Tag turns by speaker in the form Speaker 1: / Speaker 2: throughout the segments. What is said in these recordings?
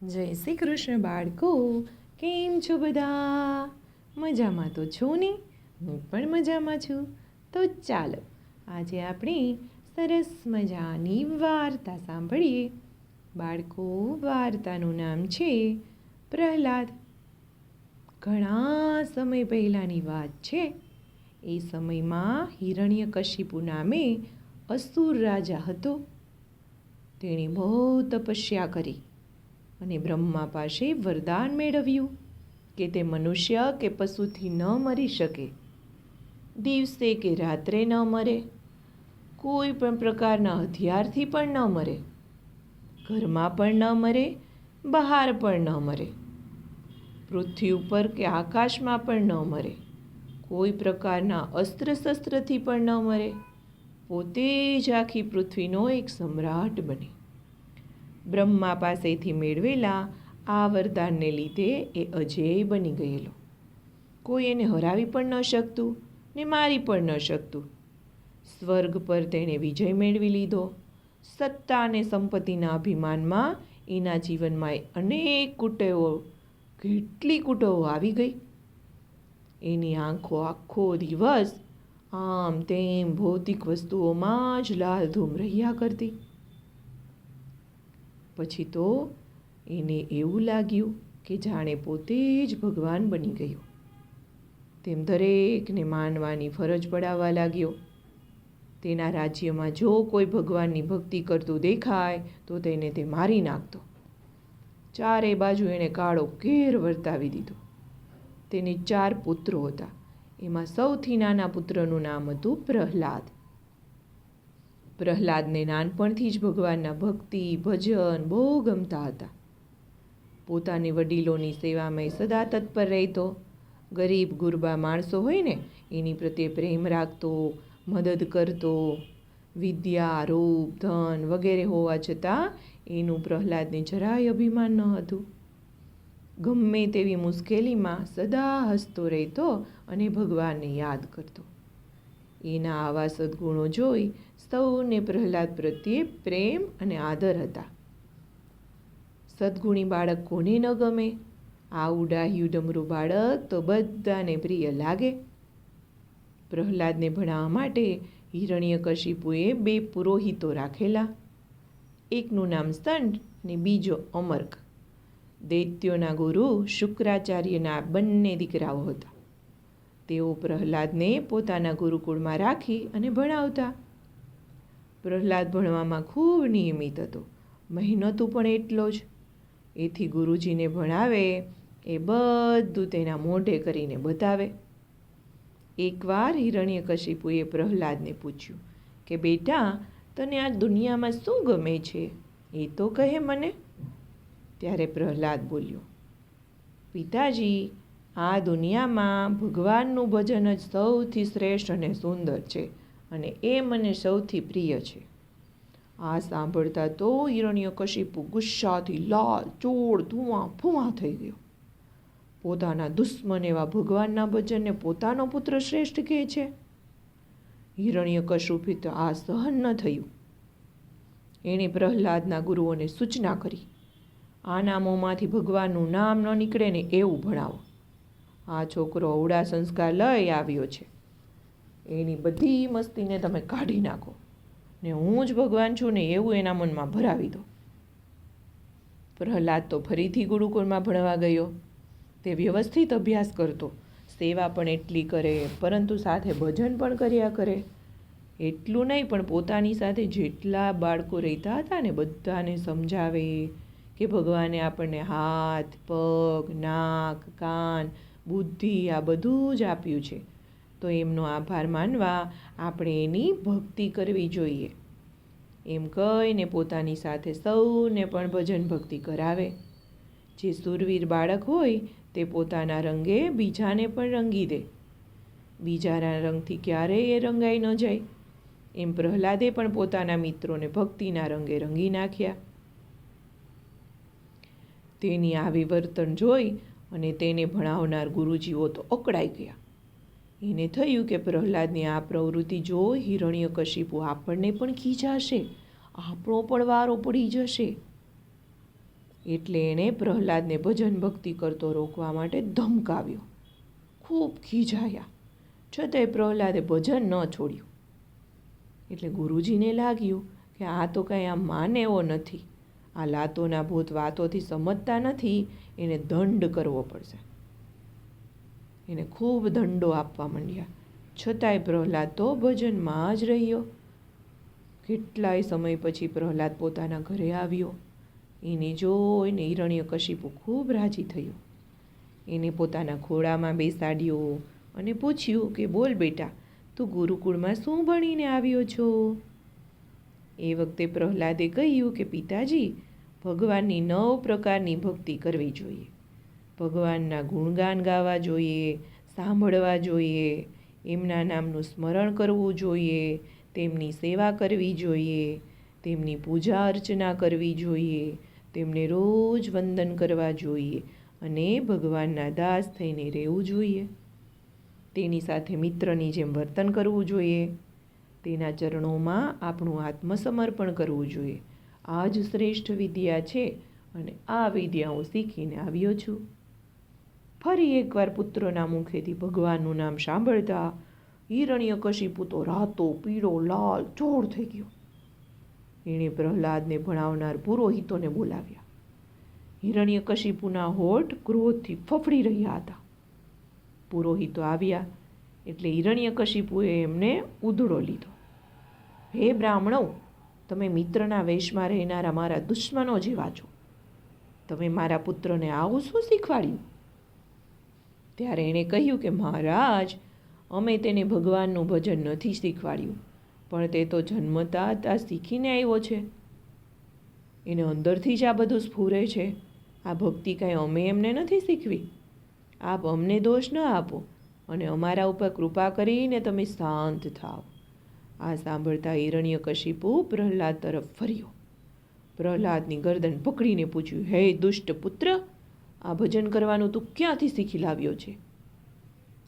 Speaker 1: જય શ્રી કૃષ્ણ બાળકો, કેમ છો બધા? મજામાં તો છો ને? હું પણ મજામાં છું. તો ચાલો આજે આપણે સરસ મજાની વાર્તા સાંભળીએ. બાળકો, વાર્તાનું નામ છે પ્રહલાદ. ઘણા સમય પહેલાંની વાત છે. એ સમયમાં હિરણ્યકશિપુ નામે અસુર રાજા હતો. તેણે બહુ તપસ્યા કરી અને બ્રહ્મા પાસે વરદાન મેળવ્યું કે તે મનુષ્ય કે પશુથી ન મરી શકે, દિવસે કે રાત્રે ન મરે, કોઈ પણ પ્રકારના હથિયારથી પણ ન મરે, ઘરમાં પણ ન મરે, બહાર પણ ન મરે, પૃથ્વી ઉપર કે આકાશમાં પણ ન મરે, કોઈ પ્રકારના અસ્ત્ર શસ્ત્રથી પણ ન મરે, પોતે જ આખી પૃથ્વીનો એક સમ્રાટ બને. બ્રહ્મા પાસેથી મેળવેલા આ વરદાનને લીધે એ અજેય બની ગયેલો. કોઈ એને હરાવી પણ ન શકતું ને મારી પણ ન શકતું. સ્વર્ગ પર તેણે વિજય મેળવી લીધો. સત્તા અને સંપત્તિના અભિમાનમાં એના જીવનમાં અનેક કુટેવો, કેટલી કુટેવો આવી ગઈ. એની આંખો આખો દિવસ આમ તેમ ભૌતિક વસ્તુઓમાં જ લાલધૂમ રહ્યા કરતી. પછી તો એને એવું લાગ્યું કે જાણે પોતે જ ભગવાન બની ગયો. તેમ દરેકને માનવાની ફરજ પડાવવા લાગ્યો. તેના રાજ્યમાં જો કોઈ ભગવાનની ભક્તિ કરતું દેખાય તો તેને તે મારી નાખતો. ચારે બાજુ એણે કાળો કેર વર્તાવી દીધો. તેને 4 પુત્રો હતા. એમાં સૌથી નાના પુત્રનું નામ હતું પ્રહલાદ. પ્રહલાદને નાનપણથી જ ભગવાનના ભક્તિ ભજન બહુ ગમતા હતા. પોતાની વડીલોની સેવામાં સદા તત્પર રહેતો. ગરીબ ગુરબા માણસો હોય ને એની પ્રત્યે પ્રેમ રાખતો, મદદ કરતો. વિદ્યા, રૂપ, ધન વગેરે હોવા છતાં એનું પ્રહલાદને જરાય અભિમાન ન હતું. ગમે તેવી મુશ્કેલીમાં સદા હસતો રહેતો અને ભગવાનને યાદ કરતો. એના આવા સદ્ગુણો જોઈ સૌને પ્રહલાદ પ્રત્યે પ્રેમ અને આદર હતા. સદ્ગુણી બાળક કોને ન ગમે? આવું ડાહ્યું ડમરું બાળક તો બધાને પ્રિય લાગે. પ્રહલાદને ભણાવવા માટે હિરણ્યકશિપુએ 2 પુરોહિતો રાખેલા. એકનું નામ સંડ ને બીજો અમર્ક. દૈત્યોના ગુરુ શુક્રાચાર્યના બંને દીકરાઓ હતા. તેઓ પ્રહલાદને પોતાના ગુરુકુળમાં રાખી અને ભણાવતા. પ્રહલાદ ભણવામાં ખૂબ નિયમિત હતો. મહેનતુ પણ એટલો જ. એથી ગુરુજીને ભણાવે એ બધું તેના મોઢે કરીને બતાવે. એકવાર હિરણ્યકશિપુએ પ્રહલાદને પૂછ્યું કે બેટા, તને આ દુનિયામાં શું ગમે છે? એ તો કહે મને. ત્યારે પ્રહલાદ બોલ્યો, પિતાજી, આ દુનિયામાં ભગવાનનું ભજન જ સૌથી શ્રેષ્ઠ અને સુંદર છે અને એ મને સૌથી પ્રિય છે. આ સાંભળતા તો હિરણ્યકશિપુ ગુસ્સાથી લાલ ચોળ ધુઆં ફુઆં થઈ ગયો. પોતાના દુશ્મન એવા ભગવાનના ભજનને પોતાનો પુત્ર શ્રેષ્ઠ કહે છે. હિરણ્યકશિપુથી તો આ સહન ન થયું. એણે પ્રહલાદના ગુરુઓને સૂચના કરી, આના મોંમાંથી ભગવાનનું નામ ન નીકળે ને એવું ભણાવો. આ છોકરો અવળા સંસ્કાર લઈ આવ્યો છે. એની બધી મસ્તીને તમે કાઢી નાખો ને હું જ ભગવાન છું ને એવું એના મનમાં ભરાવી દો. પ્રહલાદ તો ફરીથી ગુરુકુળમાં ભણવા ગયો. તે વ્યવસ્થિત અભ્યાસ કરતો, સેવા પણ એટલી કરે, પરંતુ સાથે ભજન પણ કર્યા કરે. એટલું નહીં પણ પોતાની સાથે જેટલા બાળકો રહેતા હતા ને બધાને સમજાવે કે ભગવાને આપણને હાથ, પગ, નાક, કાન, બુદ્ધિ આ બધું જ આપ્યું છે, તો એમનો આભાર માનવા આપણે એની ભક્તિ કરવી જોઈએ. એમ કહીને પોતાની સાથે સૌને પણ ભજન ભક્તિ કરાવે. જે સુરવીર બાળક હોય તે પોતાના રંગે બીજાને પણ રંગી દે. બીજાના રંગથી ક્યારેય એ રંગાઈ ન જાય. એમ પ્રહલાદે પણ પોતાના મિત્રોને ભક્તિના રંગે રંગી નાખ્યા. તેની આવી વર્તન જોઈ અને તેને ભણાવનાર ગુરુજીઓ તો અકળાઈ ગયા. એને થયું કે પ્રહલાદની આ પ્રવૃત્તિ જોઈ હિરણ્યકશિપુ આપણને પણ ખીજાશે, આપણો પણ વારો પડી જશે. એટલે એણે પ્રહલાદને ભજન ભક્તિ કરતો રોકવા માટે ધમકાવ્યો. ખૂબ ખીજાયા, છતાંય પ્રહલાદે ભજન ન છોડ્યું. એટલે ગુરુજીને લાગ્યું કે આ તો કાંઈ આમ માને એવો નથી, આ લાતોના ભૂત વાતોથી સમજતા નથી, એને દંડ કરવો પડશે. એને ખૂબ દંડો આપવા માંડ્યા, છતાંય પ્રહલાદ તો ભજનમાં જ રહ્યો. કેટલાય સમય પછી પ્રહલાદ પોતાના ઘરે આવ્યો. એને જોઈને હિરણ્યકશિપુ ખૂબ રાજી થયો. એને પોતાના ખોળામાં બેસાડ્યો અને પૂછ્યું કે બોલ બેટા, તું ગુરુકુળમાં શું ભણીને આવ્યો છો? એ વખતે પ્રહલાદે કહ્યું કે પિતાજી, ભગવાનની 9 પ્રકારની ભક્તિ કરવી જોઈએ. ભગવાનના ગુણગાન ગાવા જોઈએ, સાંભળવા જોઈએ, એમના નામનું સ્મરણ કરવું જોઈએ, તેમની સેવા કરવી જોઈએ, તેમની પૂજા અર્ચના કરવી જોઈએ, તેમને રોજ વંદન કરવા જોઈએ અને ભગવાનના દાસ થઈને રહેવું જોઈએ. તેની સાથે મિત્રની જેમ વર્તન કરવું જોઈએ. તેના ચરણોમાં આપણું આત્મસમર્પણ કરવું જોઈએ. આ જ શ્રેષ્ઠ વિદ્યા છે અને આ વિદ્યા હું શીખીને આવ્યો છું. ફરી એકવાર પુત્રના મુખેથી ભગવાનનું નામ સાંભળતા હિરણ્યકશિપુ તો રાતો પીળો લાલ ચોળ થઈ ગયો. એણે પ્રહલાદને ભણાવનાર પુરોહિતોને બોલાવ્યા. હિરણ્યકશિપુના હોઠ ક્રોધથી ફફડી રહ્યા હતા. પુરોહિતો આવ્યા એટલે હિરણ્યકશિપુએ એમને ઉધડો લીધો. હે બ્રાહ્મણો, તમે મિત્રના વેશમાં રહેનારા મારા દુશ્મનો જેવા છો. તમે મારા પુત્રને આવું શું શીખવાડ્યું? ત્યારે એણે કહ્યું કે મહારાજ, અમે તેને ભગવાનનું ભજન નથી શીખવાડ્યું, પણ તે તો જન્મતા જ આ શીખીને આવ્યો છે. એને અંદરથી જ આ બધું સ્ફુરે છે. આ ભક્તિ કાંઈ અમે એમને નથી શીખવી. આપ અમને દોષ ન આપો અને અમારા ઉપર કૃપા કરીને તમે શાંત થાઓ. આ સાંભળતા હિરણ્યકશિપુ પ્રહલાદ તરફ ફર્યો. પ્રહલાદની ગરદન પકડીને પૂછ્યું, હે દુષ્ટ પુત્ર, આ ભજન કરવાનું તું ક્યાંથી શીખી લાવ્યો છે?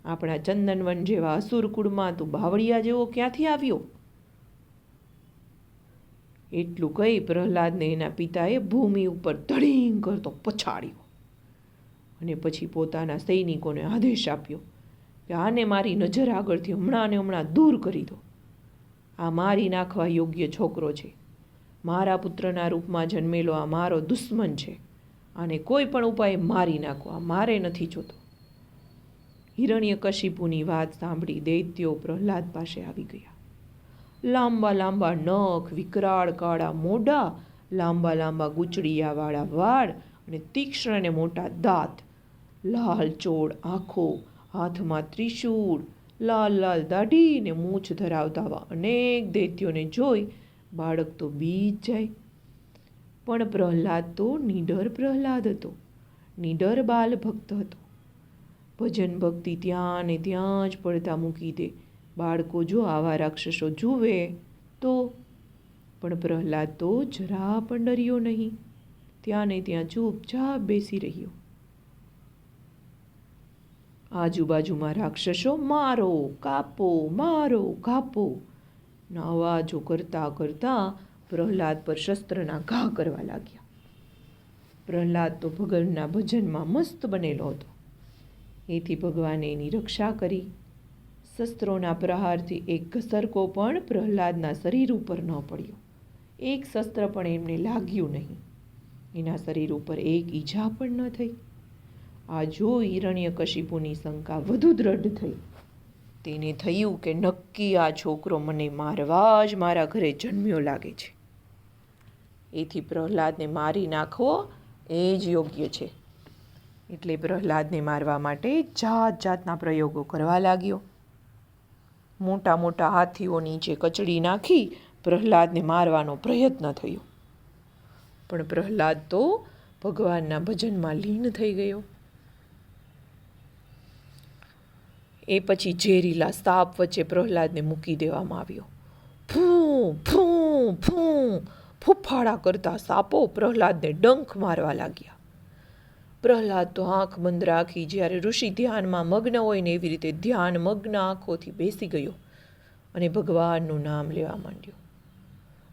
Speaker 1: આપણા ચંદનવન જેવા અસુરકુળમાં તું બાવળિયા જેવો ક્યાંથી આવ્યો? એટલું કહી પ્રહલાદને એના પિતાએ ભૂમિ ઉપર ધડીંગ કરતો પછાડ્યો અને પછી પોતાના સૈનિકોને આદેશ આપ્યો કે આને મારી નજર આગળથી હમણાં ને હમણાં દૂર કરી દો. આ મારી નાખવા યોગ્ય છોકરો છે. મારા પુત્રના રૂપમાં જન્મેલો આ મારો દુશ્મન છે. આને કોઈ પણ ઉપાય મારી નાખો, આ મારે નથી જોતો. હિરણ્યકશિપુની વાત સાંભળી દૈત્યો પ્રહલાદ પાસે આવી ગયા. લાંબા લાંબા નખ, વિકરાળ કાળા મોઢા, લાંબા લાંબા ગુચડિયાવાળા વાળ અને તીક્ષ્ણ અને મોટા દાંત, લાલ ચોળ આંખો, હાથમાં ત્રિશૂળ, લાલ લાલ દાઢી ને મૂછ ધરાવતા આવા અનેક દૈત્યોને જોઈ બાળક તો બી જ જાય. પણ પ્રહલાદ તો નીડર પ્રહલાદ હતો, નીડર બાલ ભક્ત હતો. ભજન ભક્તિ ત્યાં ને ત્યાં જ પડતા મૂકી દે. બાળકો જો આવા રાક્ષસો જુએ તો. પણ પ્રહલાદ તો જરા પણ ડર્યો નહીં. ત્યાં ને ત્યાં ચૂપચાપ બેસી રહ્યો. આજુબાજુમાં રાક્ષસો મારો કાપો, મારો કાપો ના અવાજો કરતા કરતા પ્રહલાદ પર શસ્ત્રના ઘા કરવા લાગ્યા. પ્રહલાદ તો ભગવાનના ભજનમાં મસ્ત બનેલો હતો. એથી ભગવાને એની રક્ષા કરી. શસ્ત્રોના પ્રહારથી એક ઘસરકો પણ પ્રહલાદના શરીર ઉપર ન પડ્યો. એક શસ્ત્ર પણ એમને લાગ્યું નહીં. એના શરીર ઉપર એક ઈજા પણ ન થઈ. આ જોઈ હિરણ્યકશિપુની શંકા વધુ દ્રઢ થઈ. તેને થયું કે નક્કી આ છોકરો મને મારવા જ મારા ઘરે જન્મ્યો લાગે છે. એથી પ્રહલાદને મારી નાખવો એ જ યોગ્ય છે. એટલે પ્રહલાદને મારવા માટે જાત જાતના પ્રયોગો કરવા લાગ્યો. મોટા મોટા હાથીઓ નીચે કચડી નાખી પ્રહલાદને મારવાનો પ્રયત્ન થયો. પણ પ્રહલાદ તો ભગવાનના ભજનમાં લીન થઈ ગયો. એ પછી ઝેરીલા સાપ વચ્ચે પ્રહલાદને મૂકી દેવામાં આવ્યો. ફૂં ફૂં ફૂં ફૂફાડા કરતા સાપો પ્રહલાદને ડંખ મારવા લાગ્યા. પ્રહલાદ તો આંખ બંધ રાખી જ્યારે ઋષિ ધ્યાનમાં મગ્ન હોય ને એવી રીતે ધ્યાન મગ્ન આંખોથી બેસી ગયો અને ભગવાનનું નામ લેવા માંડ્યો.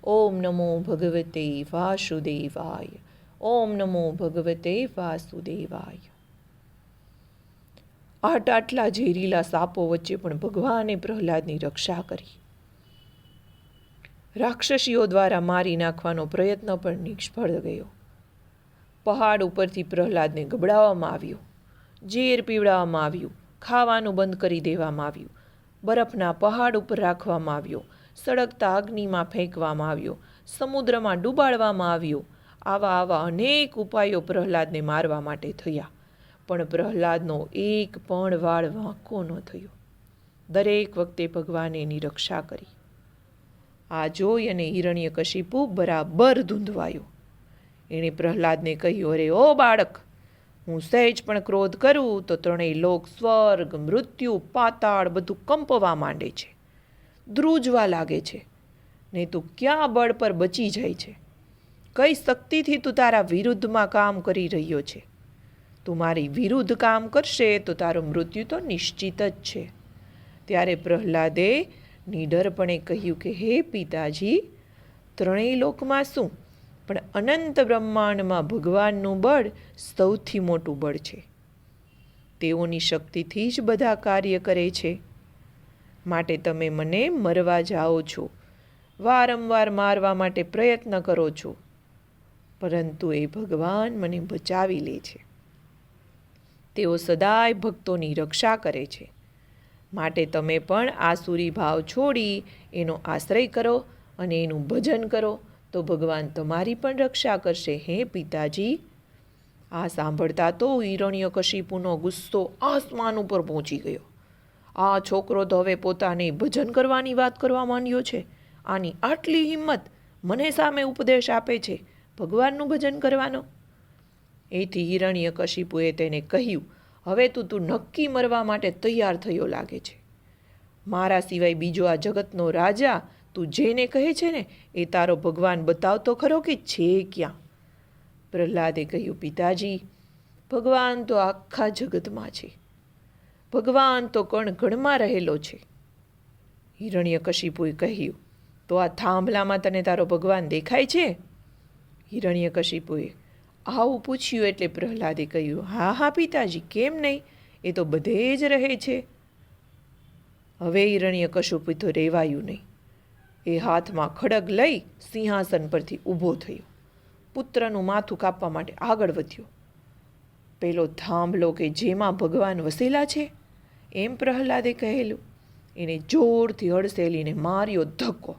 Speaker 1: ઓમ નમો ભગવતે વાસુદેવાય, ઓમ નમો ભગવતે વાસુદેવાય. આટલા ઝેરીલા સાપો વચ્ચે પણ ભગવાને પ્રહલાદની રક્ષા કરી. રાક્ષસીઓ દ્વારા મારી નાખવાનો પ્રયત્ન પણ નિષ્ફળ ગયો. પહાડ ઉપરથી પ્રહલાદને ગબડાવવામાં આવ્યો, ઝેર પીવડાવવામાં આવ્યું, ખાવાનું બંધ કરી દેવામાં આવ્યું, બરફના પહાડ ઉપર રાખવામાં આવ્યો, સળગતા અગ્નિમાં ફેંકવામાં આવ્યો, સમુદ્રમાં ડૂબાડવામાં આવ્યો. આવા અનેક ઉપાયો પ્રહલાદને મારવા માટે થયા, પણ પ્રહલાદનો એક પણ વાળ વાંકો ન થયો. દરેક વખતે ભગવાને એની રક્ષા કરી. આ જોઈ અને હિરણ્યકશિપુ બરાબર ધૂંધવાયો. એણે પ્રહલાદને કહ્યું, અરે ઓ બાળક, હું સહેજ પણ ક્રોધ કરું તો ત્રણેય લોક, સ્વર્ગ, મૃત્યુ, પાતાળ બધું કંપવા માંડે છે, ધ્રુજવા લાગે છે, ને તું ક્યાં બળ પર બચી જાય છે? કઈ શક્તિથી તું તારા વિરુદ્ધમાં કામ કરી રહ્યો છે? તું મારી વિરુદ્ધ કામ કરશે તો તારું મૃત્યુ તો નિશ્ચિત જ છે. ત્યારે પ્રહલાદે નિડરપણે કહ્યું કે હે પિતાજી, ત્રણેય લોકમાં શું, પણ અનંત બ્રહ્માંડમાં ભગવાનનું બળ સૌથી મોટું બળ છે. તેઓની શક્તિથી જ બધા કાર્ય કરે છે. માટે તમે મને મરવા જાઓ છો, વારંવાર મારવા માટે પ્રયત્ન કરો છો, પરંતુ એ ભગવાન મને બચાવી લે છે. તેઓ સદાય ભક્તોની રક્ષા કરે છે. માટે તમે પણ આસુરી ભાવ છોડી એનો આશ્રય કરો અને એનું ભજન કરો, તો ભગવાન તમારી પણ રક્ષા કરશે હે પિતાજી. આ સાંભળતા તો હિરણ્યકશિપુનો ગુસ્સો આસમાન ઉપર પહોંચી ગયો. આ છોકરો તો હવે પોતાને ભજન કરવાની વાત કરવા માંડ્યો છે. આની આટલી હિંમત, મને સામે ઉપદેશ આપે છે ભગવાનનું ભજન કરવાનો. એથી હિરણ્યકશિપુએ તેને કહ્યું, હવે તું નક્કી મરવા માટે તૈયાર થયો લાગે છે. મારા સિવાય બીજો આ જગતનો રાજા તું જેને કહે છે ને એ તારો ભગવાન બતાવતો ખરો કે છે ક્યાં? પ્રહલાદે કહ્યું, પિતાજી, ભગવાન તો આખા જગતમાં છે. ભગવાન તો કણ કણમાં રહેલો છે. હિરણ્યકશિપુએ કહ્યું, તો આ થાંભલામાં તને તારો ભગવાન દેખાય છે? હિરણ્યકશિપુએ આવું પૂછ્યું એટલે પ્રહલાદે કહ્યું, હા પિતાજી, કેમ નહીં, એ તો બધે જ રહે છે. હવે હિરણ્યકશિપુ તો રહેવાયું નહીં. એ હાથમાં ખડગ લઈ સિંહાસન પરથી ઊભો થયો. પુત્રનું માથું કાપવા માટે આગળ વધ્યો. પેલો થાંભલો કે જેમાં ભગવાન વસેલા છે એમ પ્રહલાદે કહેલું, એને જોરથી હડસેલીને માર્યો ધક્કો,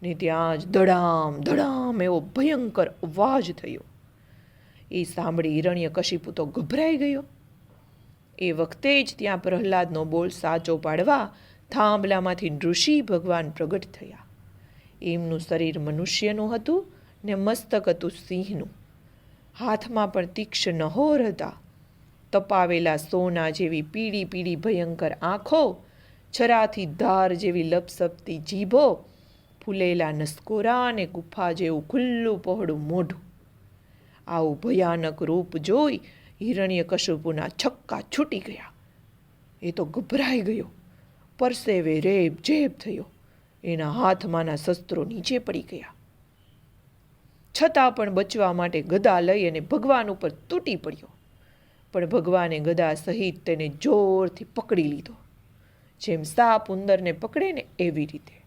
Speaker 1: ને ત્યાં જ ધડામ ધડામ એવો ભયંકર અવાજ થયો. એ સાંભળી હિરણ્યકશિપુ તો ગભરાઈ ગયો. એ વખતે જ ત્યાં પ્રહલાદનો બોલ સાચો પાડવા થાંભલામાંથી ઋષિ ભગવાન પ્રગટ થયા. એમનું શરીર મનુષ્યનું હતું ને મસ્તક હતું સિંહનું. હાથમાં પણ તીક્ષ્ણ નહોર હતા. તપાવેલા સોના જેવી પીળી પીળી ભયંકર આંખો, છરાથી ધાર જેવી લપસપતી જીભો, ફૂલેલા નસકોરા અને ગુફા જેવું ખુલ્લું પહોળું મોઢું. આવું ભયાનક રૂપ જોઈ હિરણ્યકશિપુના છક્કા છૂટી ગયા. એ તો ગભરાઈ ગયો, પરસેવે રેબ જેબ થયો. એના હાથમાંના શસ્ત્રો નીચે પડી ગયા. છતાં પણ બચવા માટે ગદા લઈ અને ભગવાન ઉપર તૂટી પડ્યો. પણ ભગવાને ગદા સહિત તેને જોરથી પકડી લીધો, જેમ સાપ ઉંદરને પકડે ને એવી રીતે.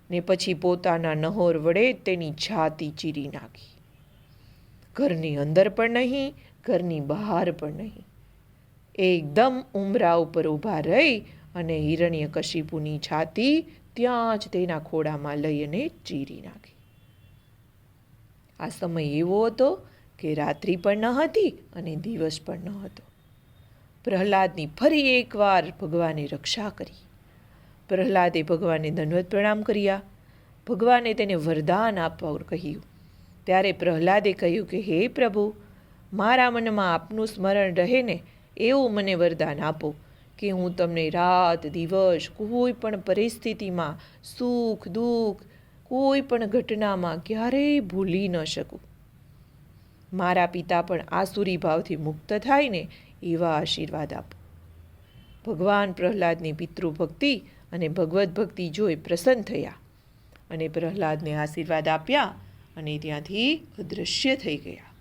Speaker 1: ને પછી પોતાના નહોર વડે તેની છાતી ચીરી નાખી. ઘરની અંદર પણ નહીં, ઘરની બહાર પણ નહીં. એકદમ ઉંબરા ઉપર ઊભા રહી અને હિરણ્યકશિપુની છાતી ત્યાં જ તેના ખોળામાં લઈ અને ચીરી નાખી. આ સમય એવો હતો કે રાત્રિ પણ ન હતી અને દિવસ પણ ન હતો. પ્રહલાદની ફરી એકવાર ભગવાને રક્ષા કરી. પ્રહલાદે ભગવાનને દંડવત પ્રણામ કર્યા. ભગવાને તેને વરદાન આપવા કહ્યું. ત્યારે પ્રહલાદે કહ્યું કે હે પ્રભુ, મારા મનમાં આપનું સ્મરણ રહે ને એવું મને વરદાન આપો કે હું તમને રાત દિવસ કોઈ પણ પરિસ્થિતિમાં, સુખ દુઃખ, કોઈ પણ ઘટનામાં ક્યારેય ભૂલી ન શકું. મારા પિતા પણ આસુરી ભાવથી મુક્ત થાય ને એવા આશીર્વાદ આપો. ભગવાન પ્રહલાદની પિતૃભક્તિ અને ભગવદ્ ભક્તિ જોઈ પ્રસન્ન થયા અને પ્રહલાદને આશીર્વાદ આપ્યા અને ત્યાંથી અદૃશ્ય થઈ ગયા.